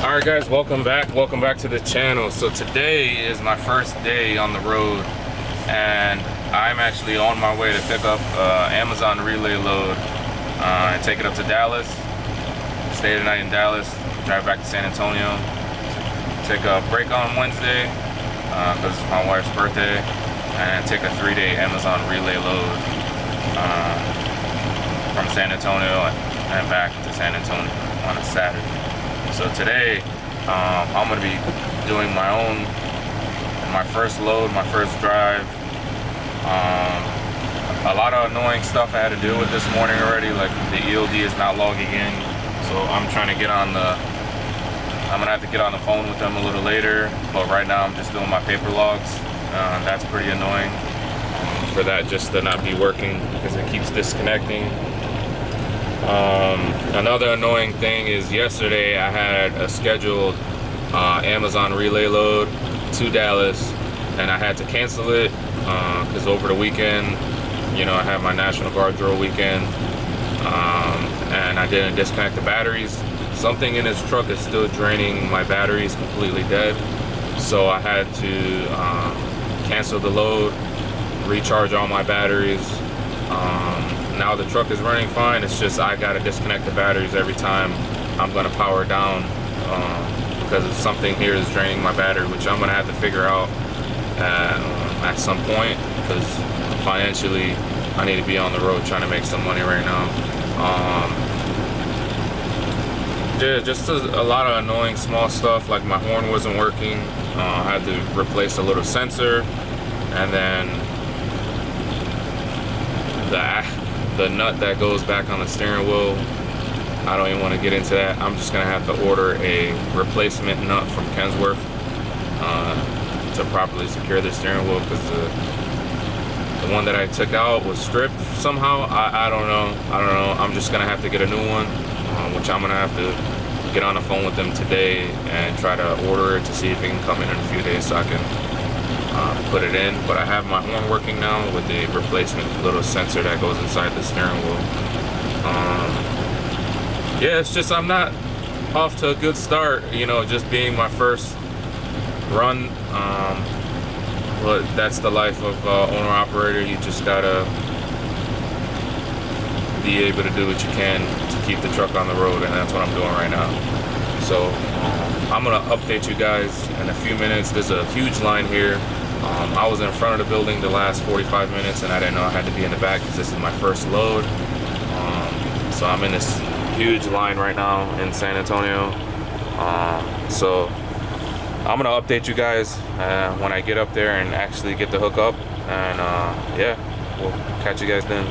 Alright guys, welcome back to the channel. So today is my first day on the road and I'm actually on my way to pick up Amazon relay load and take it up to Dallas, stay the night in Dallas, drive back to San Antonio, take a break on Wednesday because it's my wife's birthday, and take a 3-day Amazon relay load from San Antonio and back to San Antonio on a Saturday. So today, I'm going to be doing my first load, my first drive. A lot of annoying stuff I had to deal with this morning already, like the EOD is not logging in. So I'm going to have to get on the phone with them a little later. But right now I'm just doing my paper logs. That's pretty annoying for that just to not be working because it keeps disconnecting. Another annoying thing is yesterday I had a scheduled Amazon relay load to Dallas and I had to cancel it because over the weekend, you know, I had my National Guard drill weekend and I didn't disconnect the batteries. Something in this truck is still draining my batteries completely dead, so I had to cancel the load, recharge all my batteries. Now the truck is running fine, it's just I gotta disconnect the batteries every time I'm gonna power down because something here is draining my battery, which I'm gonna have to figure out at some point because financially I need to be on the road trying to make some money right now. Yeah, just a lot of annoying small stuff, like my horn wasn't working. I had to replace a little sensor, and then the nut that goes back on the steering wheel, I don't even want to get into that. I'm just gonna have to order a replacement nut from Kensworth to properly secure the steering wheel because the one that I took out was stripped somehow. I don't know. I'm just gonna have to get a new one, which I'm gonna have to get on the phone with them today and try to order it to see if it can come in a few days so I can put it in. But I have my horn working now with the replacement little sensor that goes inside the steering wheel. Yeah, it's just I'm not off to a good start, you know, just being my first run. But that's the life of owner operator. You just gotta be able to do what you can to keep the truck on the road, and that's what I'm doing right now. So I'm gonna update you guys in a few minutes. There's a huge line here. I was in front of the building the last 45 minutes and I didn't know I had to be in the back because this is my first load. So I'm in this huge line right now in San Antonio. So I'm gonna update you guys when I get up there and actually get the hook up, and yeah, we'll catch you guys then.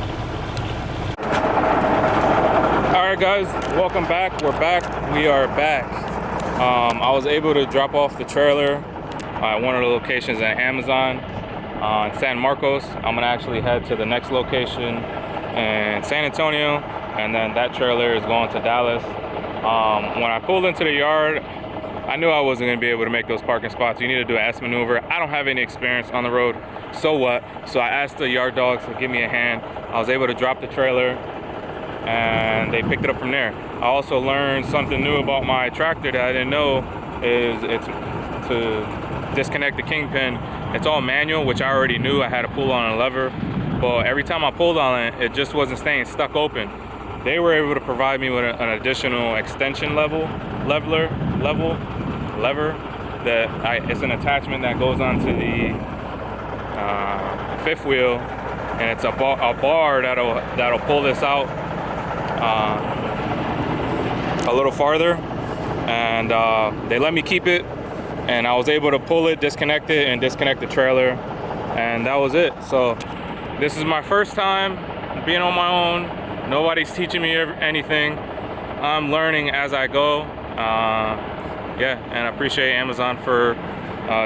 Alright guys, welcome back. We're back. We are back. I was able to drop off the trailer at one of the locations at Amazon in San Marcos. I'm gonna actually head to the next location in San Antonio, and then that trailer is going to Dallas. When I pulled into the yard, I knew I wasn't gonna be able to make those parking spots. You need to do an S maneuver. I don't have any experience on the road, so what? So I asked the yard dogs to give me a hand. I was able to drop the trailer and they picked it up from there. I also learned something new about my tractor that I didn't know, is it's to disconnect the kingpin. It's all manual, which I already knew. I had to pull on a lever, but every time I pulled on it, it just wasn't staying stuck open. They were able to provide me with an additional extension lever that it's an attachment that goes onto the fifth wheel, and it's a bar that'll pull this out a little farther, and they let me keep it, and I was able to pull it, disconnect it, and disconnect the trailer, and that was it. So this is my first time being on my own. Nobody's teaching me anything. I'm learning as I go. Yeah, and I appreciate Amazon for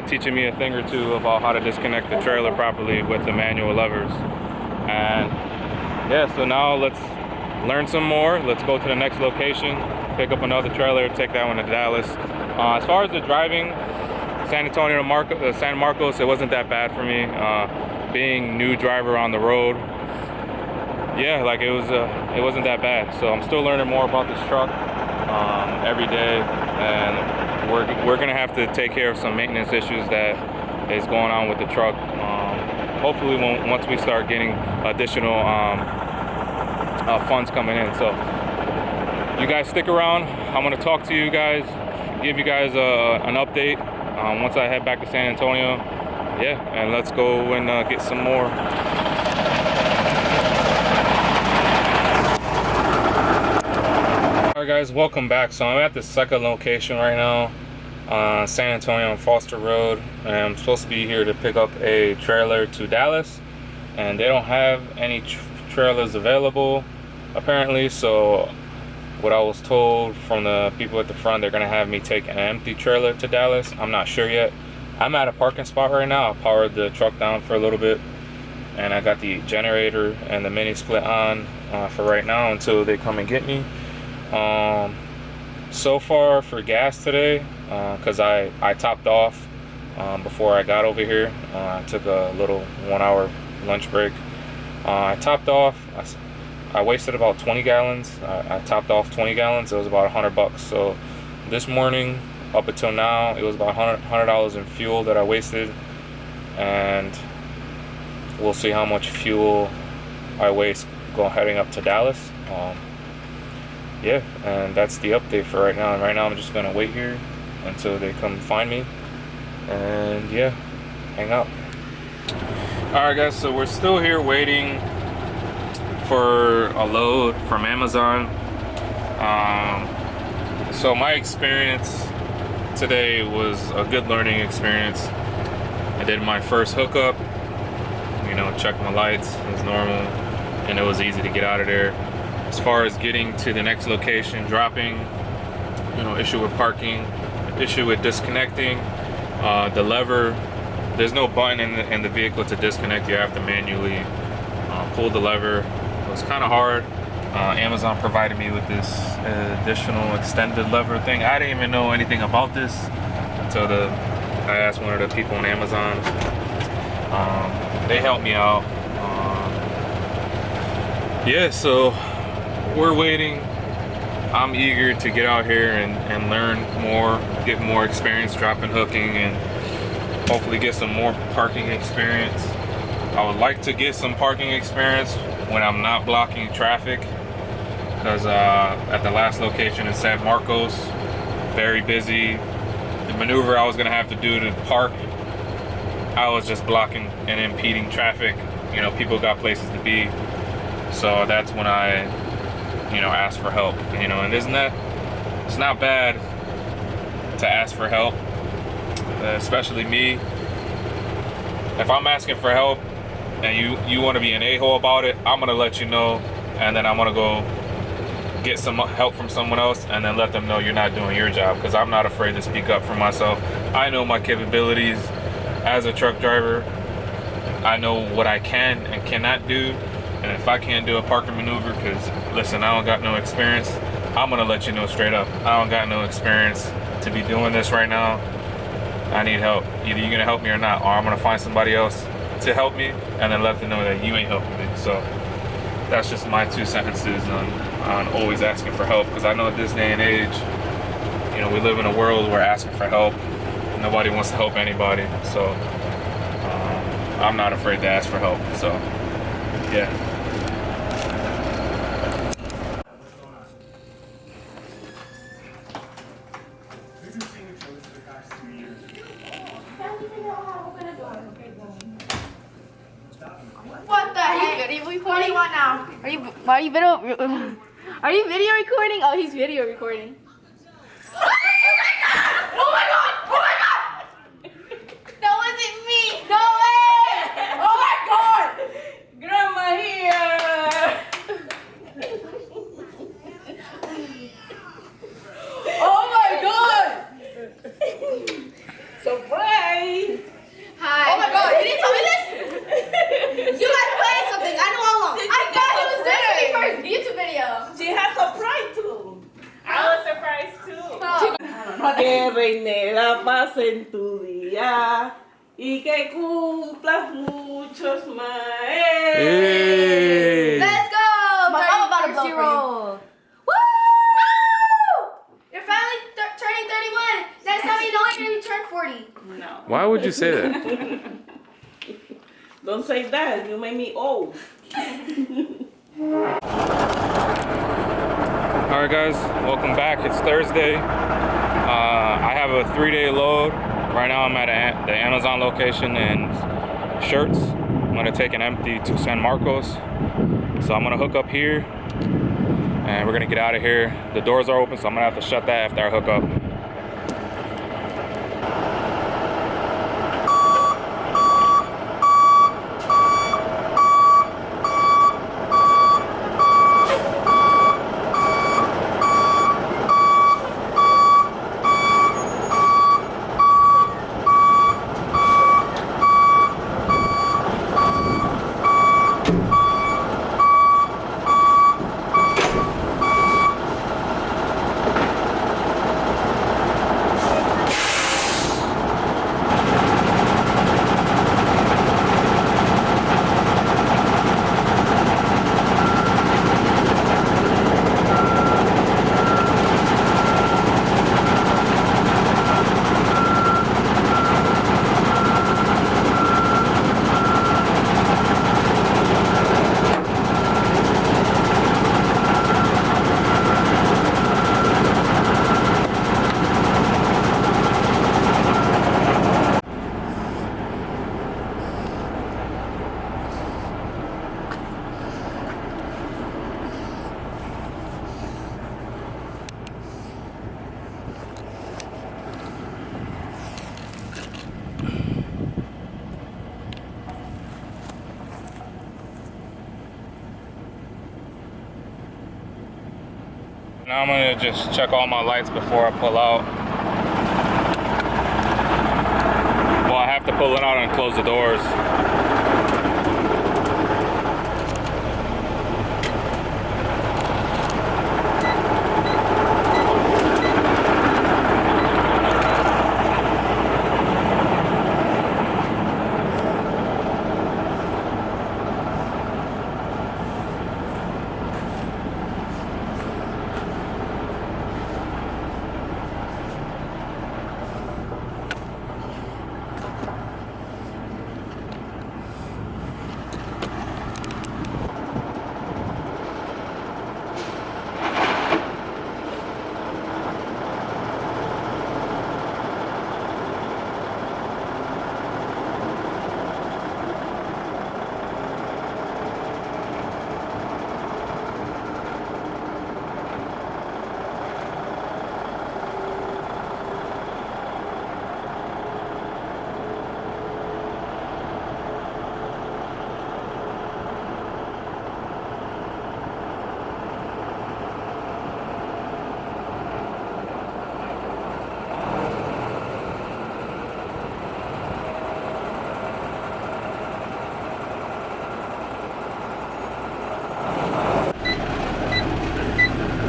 teaching me a thing or two about how to disconnect the trailer properly with the manual levers. And yeah, so now let's learn some more. Let's go to the next location, pick up another trailer, take that one to Dallas. As far as the driving, San Antonio to San Marcos, it wasn't that bad for me. Being new driver on the road, yeah, like it wasn't that bad. So I'm still learning more about this truck every day, and we're gonna have to take care of some maintenance issues that is going on with the truck. Hopefully, once we start getting additional funds coming in. So you guys stick around. I'm gonna talk to you guys, give you guys an update once I head back to San Antonio. Yeah, and let's go and get some more. Alright guys, welcome back. So I'm at the second location right now, San Antonio on Foster Road, and I'm supposed to be here to pick up a trailer to Dallas, and they don't have any trailers available apparently. So what I was told from the people at the front, they're gonna have me take an empty trailer to Dallas. I'm not sure yet. I'm at a parking spot right now. I powered the truck down for a little bit, and I got the generator and the mini split on for right now until they come and get me. So far for gas today, because I topped off before I got over here. I took a little 1 hour lunch break. I topped off. I wasted about 20 gallons. I topped off 20 gallons. It was about $100. So this morning up until now, it was about $100 in fuel that I wasted, and we'll see how much fuel I waste heading up to Dallas. Yeah, and that's the update for right now. And right now I'm just gonna wait here until they come find me, and yeah, hang out. All right guys, so we're still here waiting for a load from Amazon. So my experience today was a good learning experience. I did my first hookup, you know, checked my lights as normal, and it was easy to get out of there. As far as getting to the next location, dropping, you know, issue with parking, issue with disconnecting, the lever, there's no button in the vehicle to disconnect. You have to manually pull the lever. It was kind of hard. Amazon provided me with this additional extended lever thing. I didn't even know anything about this until I asked one of the people on Amazon. They helped me out. Yeah, so we're waiting. I'm eager to get out here and learn more, get more experience dropping hooking, and hopefully get some more parking experience. I would like to get some parking experience when I'm not blocking traffic, because at the last location in San Marcos, very busy. The maneuver I was gonna have to do to park, I was just blocking and impeding traffic. You know, people got places to be. So that's when I, you know, asked for help. You know, and it's not bad to ask for help, especially me. If I'm asking for help and you want to be an a-hole about it, I'm gonna let you know, and then I'm gonna go get some help from someone else and then let them know you're not doing your job, because I'm not afraid to speak up for myself. I know my capabilities as a truck driver. I know what I can and cannot do, and if I can't do a parking maneuver, because listen, I don't got no experience, I'm gonna let you know straight up, I don't got no experience to be doing this right now. I need help. Either you're gonna help me or not, or I'm gonna find somebody else to help me and then let them know that you ain't helping me. So that's just my 2 sentences on always asking for help, because I know at this day and age, you know, we live in a world where asking for help, nobody wants to help anybody. So I'm not afraid to ask for help. So yeah. What the heck? What do you want now? Are you video recording? Oh, he's video recording. Oh my god! Oh my god! Oh my god! That wasn't me! No way! Oh my god! Grandma here! Oh my god! Surprise! Hi. Oh my god, you didn't tell me this? You guys playing something. I know how long. I thought it was this first YouTube video. She has surprise too. I was surprised too. Que reine la paz en tu día y que cumplas muchos más. Hey. Let's go! I'm about to blow for you. Woo! You're finally turning 30 Why would you say that? Don't say that. You make me old. Alright guys, welcome back. It's Thursday. I have a 3-day load. Right now I'm at the Amazon location in Shirts. I'm going to take an empty to San Marcos. So I'm going to hook up here and we're going to get out of here. The doors are open, so I'm going to have to shut that after I hook up. Now I'm gonna just check all my lights before I pull out. Well, I have to pull it out and close the doors.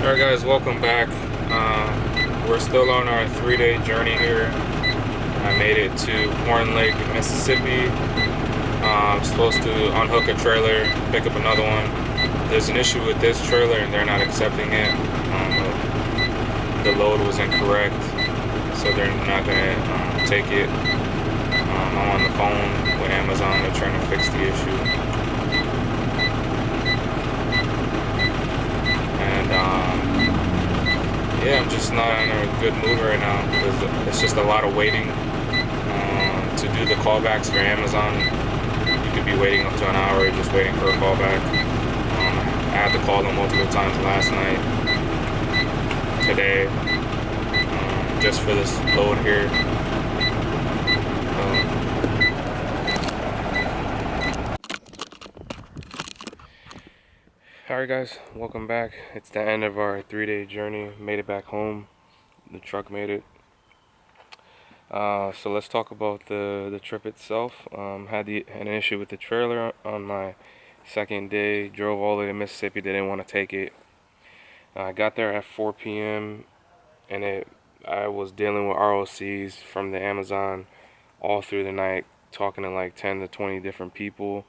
Alright guys, welcome back. We're still on our 3-day journey here. I made it to Horn Lake, Mississippi. I'm supposed to unhook a trailer, pick up another one. There's an issue with this trailer and they're not accepting it. The load was incorrect, so they're not gonna take it. I'm on the phone with Amazon, they're trying to fix the issue. Yeah, I'm just not in a good mood right now because it's just a lot of waiting to do the callbacks for Amazon. You could be waiting up to an hour just waiting for a callback. I had to call them multiple times last night, today, just for this load here. Alright guys, welcome back. It's the end of our 3-day journey. Made it back home. The truck made it. So let's talk about the trip itself. Had an issue with the trailer on my second day. Drove all the way to Mississippi. They didn't want to take it. I got there at 4 p.m. and I was dealing with ROCs from the Amazon all through the night, talking to like 10 to 20 different people.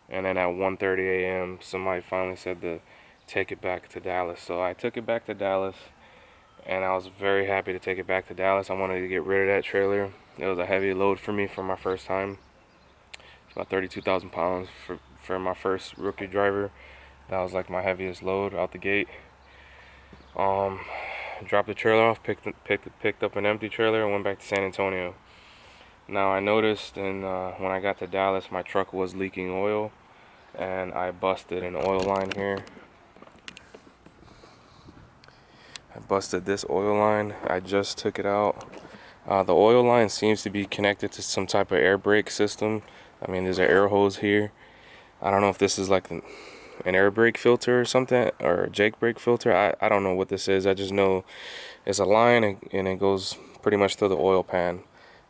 And then at 1:30 a.m. somebody finally said to take it back to Dallas. So I took it back to Dallas, and I was very happy to take it back to Dallas. I wanted to get rid of that trailer. It was a heavy load for me for my first time. It's about 32,000 pounds for my first rookie driver. That was like my heaviest load out the gate. Dropped the trailer off, picked up an empty trailer, and went back to San Antonio. Now I noticed, and when I got to Dallas, my truck was leaking oil, and I busted an oil line here. I busted this oil line. I just took it out. The oil line seems to be connected to some type of air brake system. I mean, there's an air hose here. I don't know if this is like an air brake filter or something, or a Jake brake filter. I don't know what this is. I just know it's a line, and it goes pretty much through the oil pan,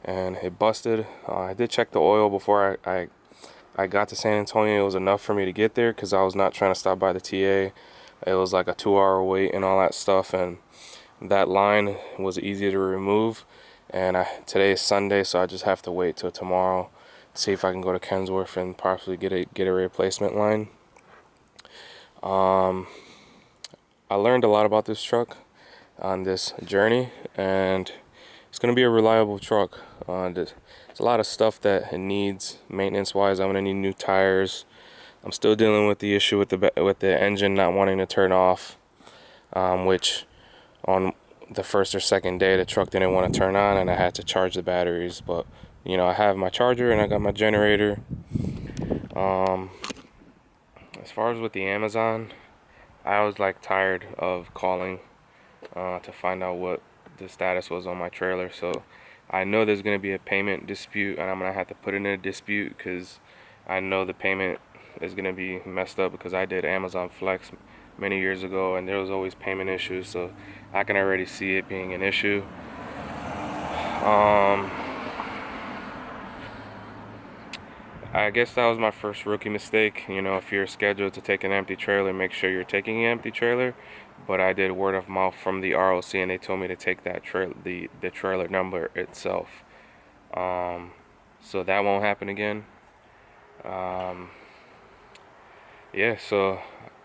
and it busted. I did check the oil before I got to San Antonio. It was enough for me to get there because I was not trying to stop by the TA. It was like a 2-hour wait and all that stuff, and that line was easy to remove. And today is Sunday, so I just have to wait till tomorrow to see if I can go to Kensworth and possibly get a replacement line. I learned a lot about this truck on this journey, and it's going to be a reliable truck. There's a lot of stuff that it needs maintenance wise. I'm going to need new tires. I'm still dealing with the issue with the engine not wanting to turn off, which on the first or second day the truck didn't want to turn on, and I had to charge the batteries. But you know, I have my charger and I got my generator. As far as with the Amazon, I was like tired of calling to find out what the status was on my trailer. So I know there's going to be a payment dispute, and I'm going to have to put in a dispute because I know the payment is going to be messed up because I did Amazon Flex many years ago, and there was always payment issues. So I can already see it being an issue. I guess that was my first rookie mistake. You know, if you're scheduled to take an empty trailer, make sure you're taking an empty trailer. But I did word of mouth from the ROC, and they told me to take that the trailer number itself. So that won't happen again. Yeah, so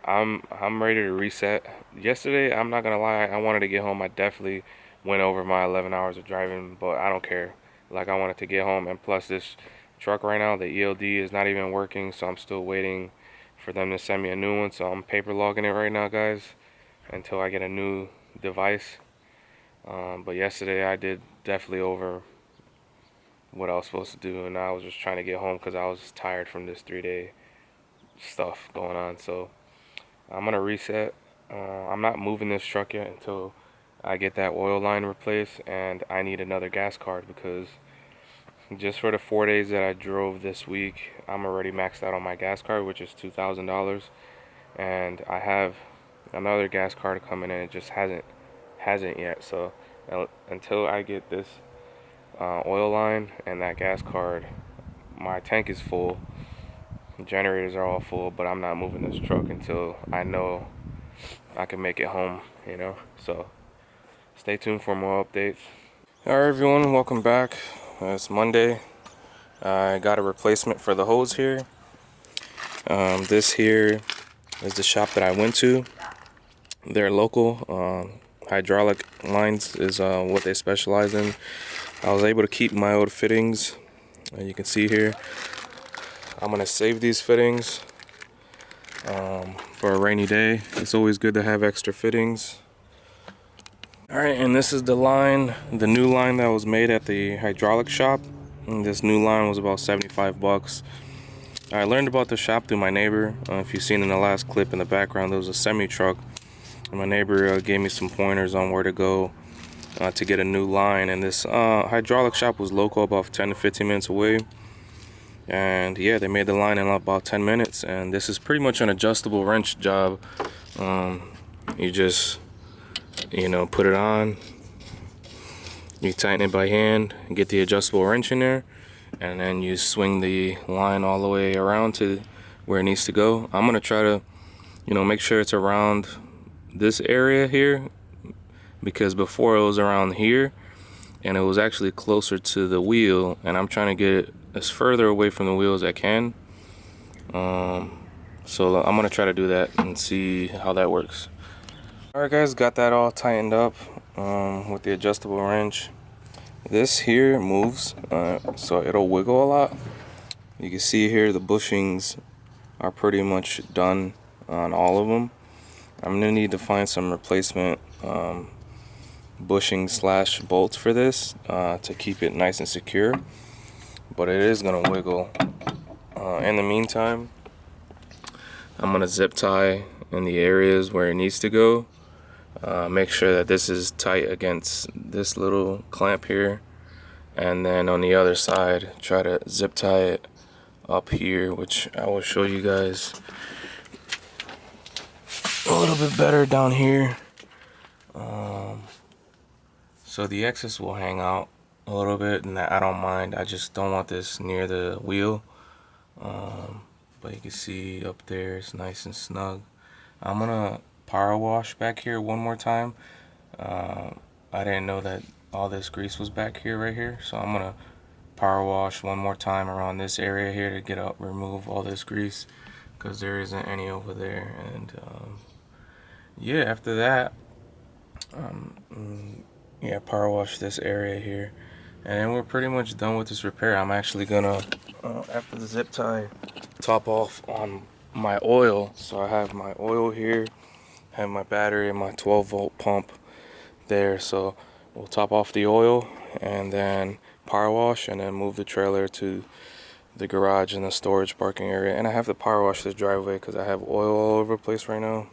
I'm ready to reset. Yesterday, I'm not gonna lie, I wanted to get home. I definitely went over my 11 hours of driving, but I don't care. Like, I wanted to get home, and plus this truck right now, the ELD is not even working, so I'm still waiting for them to send me a new one. So I'm paper logging it right now, guys, until I get a new device. But yesterday I did definitely over what I was supposed to do, and I was just trying to get home because I was tired from this 3-day stuff going on. So I'm gonna reset. I'm not moving this truck yet until I get that oil line replaced, and I need another gas card because just for the 4 days that I drove this week, I'm already maxed out on my gas card, which is $2,000, and I have another gas card coming in. It just hasn't yet. So until I get this oil line and that gas card, my tank is full, generators are all full, but I'm not moving this truck until I know I can make it home, you know. So stay tuned for more updates. Alright everyone, welcome back. It's Monday. I got a replacement for the hose here. This here is the shop that I went to. They're local. Hydraulic lines is what they specialize in. I was able to keep my old fittings. You can see here. I'm gonna save these fittings for a rainy day. It's always good to have extra fittings. Alright, and this is the line, the new line that was made at the hydraulic shop. And this new line was about 75 bucks. I learned about the shop through my neighbor. If you've seen in the last clip in the background, there was a semi-truck. And my neighbor gave me some pointers on where to go to get a new line. And this hydraulic shop was local, about 10 to 15 minutes away. And yeah, they made the line in about 10 minutes. And this is pretty much an adjustable wrench job. You just, you know, put it on, you tighten it by hand and get the adjustable wrench in there, and then you swing the line all the way around to where it needs to go. I'm gonna try to, you know, make sure it's around this area here, because before it was around here and it was actually closer to the wheel, and I'm trying to get it as further away from the wheel as I can. So I'm gonna try to do that and see how that works. Alright guys, got that all tightened up. with the adjustable wrench. This here moves, so it'll wiggle a lot. You can see here the bushings are pretty much done on all of them. I'm gonna need to find some replacement bushing slash bolts for this to keep it nice and secure, but it is gonna wiggle. In the meantime, I'm gonna zip tie in the areas where it needs to go. Make sure that this is tight against this little clamp here, and then on the other side try to zip tie it up here, which I will show you guys a little bit better down here. So the excess will hang out a little bit, and I don't mind. I just don't want this near the wheel. But you can see up there it's nice and snug. I'm gonna power wash back here one more time. I didn't know that all this grease was back here right here, so I'm gonna power wash one more time around this area here to get out, remove all this grease, because there isn't any over there. And yeah, after that, yeah, power wash this area here, and then we're pretty much done with this repair. I'm actually gonna after the zip tie, top off on my oil. So I have my oil here, have my battery and my 12-volt pump there. So we'll top off the oil and then power wash, and then move the trailer to the garage and the storage parking area. And I have to power wash this driveway because I have oil all over the place right now.